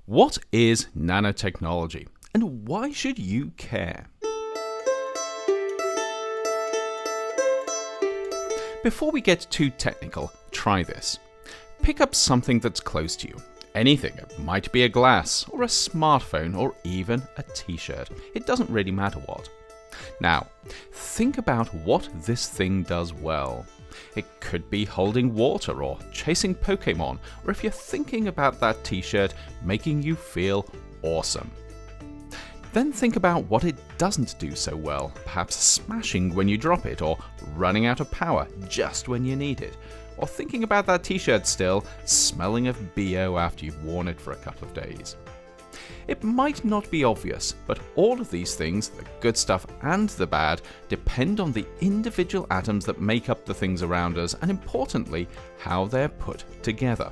What is nanotechnology, and why should you care? Before we get too technical, try this. Pick up something that's close to you. Anything. It might be a glass, or a smartphone, or even a t-shirt. It doesn't really matter what. Now, think about what this thing does well. It could be holding water or chasing Pokemon, or if you're thinking about that t-shirt, making you feel awesome. Then think about what it doesn't do so well, perhaps smashing when you drop it, or running out of power just when you need it, or thinking about that t-shirt still, smelling of BO after you've worn it for a couple of days. It might not be obvious, but all of these things, the good stuff and the bad, depend on the individual atoms that make up the things around us, and importantly, how they're put together.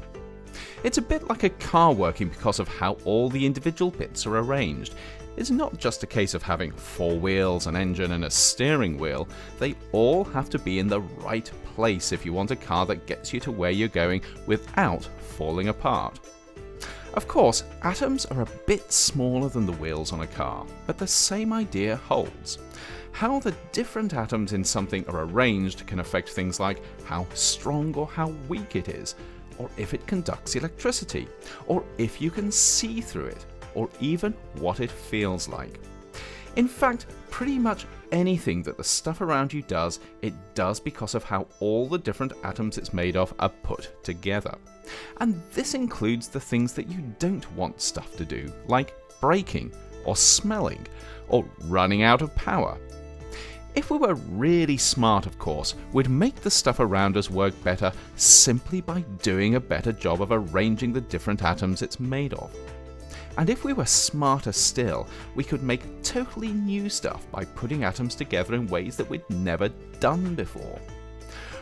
It's a bit like a car working because of how all the individual bits are arranged. It's not just a case of having 4 wheels, an engine and a steering wheel. They all have to be in the right place if you want a car that gets you to where you're going without falling apart. Of course, atoms are a bit smaller than the wheels on a car, but the same idea holds. How the different atoms in something are arranged can affect things like how strong or how weak it is, or if it conducts electricity, or if you can see through it, or even what it feels like. In fact, pretty much anything that the stuff around you does, it does because of how all the different atoms it's made of are put together. And this includes the things that you don't want stuff to do, like breaking, or smelling, or running out of power. If we were really smart, of course, we'd make the stuff around us work better simply by doing a better job of arranging the different atoms it's made of. And if we were smarter still, we could make totally new stuff by putting atoms together in ways that we'd never done before.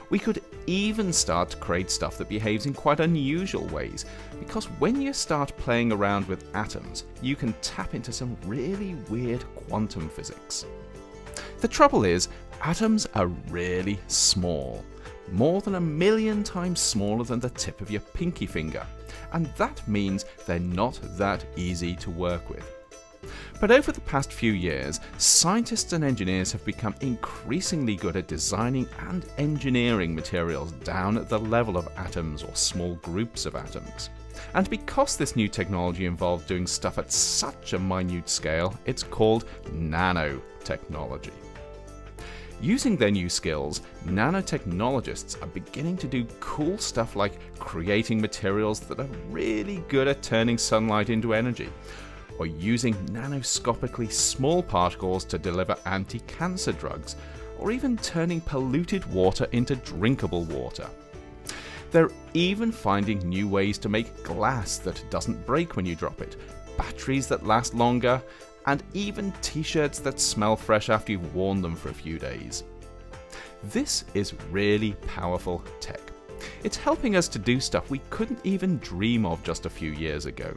We could even start to create stuff that behaves in quite unusual ways, because when you start playing around with atoms, you can tap into some really weird quantum physics. The trouble is, atoms are really small, more than 1,000,000 times smaller than the tip of your pinky finger, and that means they're not that easy to work with. But over the past few years, scientists and engineers have become increasingly good at designing and engineering materials down at the level of atoms or small groups of atoms. And because this new technology involves doing stuff at such a minute scale, it's called nanotechnology. Using their new skills, nanotechnologists are beginning to do cool stuff like creating materials that are really good at turning sunlight into energy, or using nanoscopically small particles to deliver anti-cancer drugs, or even turning polluted water into drinkable water. They're even finding new ways to make glass that doesn't break when you drop it, batteries that last longer, and even t-shirts that smell fresh after you've worn them for a few days. This is really powerful tech. It's helping us to do stuff we couldn't even dream of just a few years ago.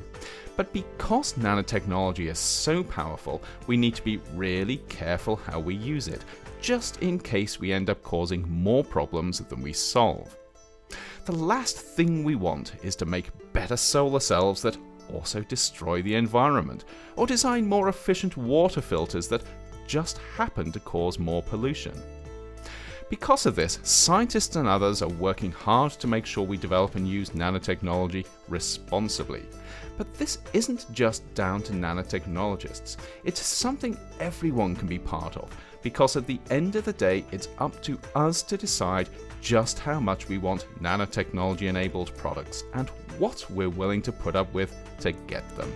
But because nanotechnology is so powerful, we need to be really careful how we use it, just in case we end up causing more problems than we solve. The last thing we want is to make better solar cells that also destroy the environment, or design more efficient water filters that just happen to cause more pollution. Because of this, scientists and others are working hard to make sure we develop and use nanotechnology responsibly. But this isn't just down to nanotechnologists. It's something everyone can be part of, because at the end of the day, it's up to us to decide just how much we want nanotechnology-enabled products and what we're willing to put up with to get them.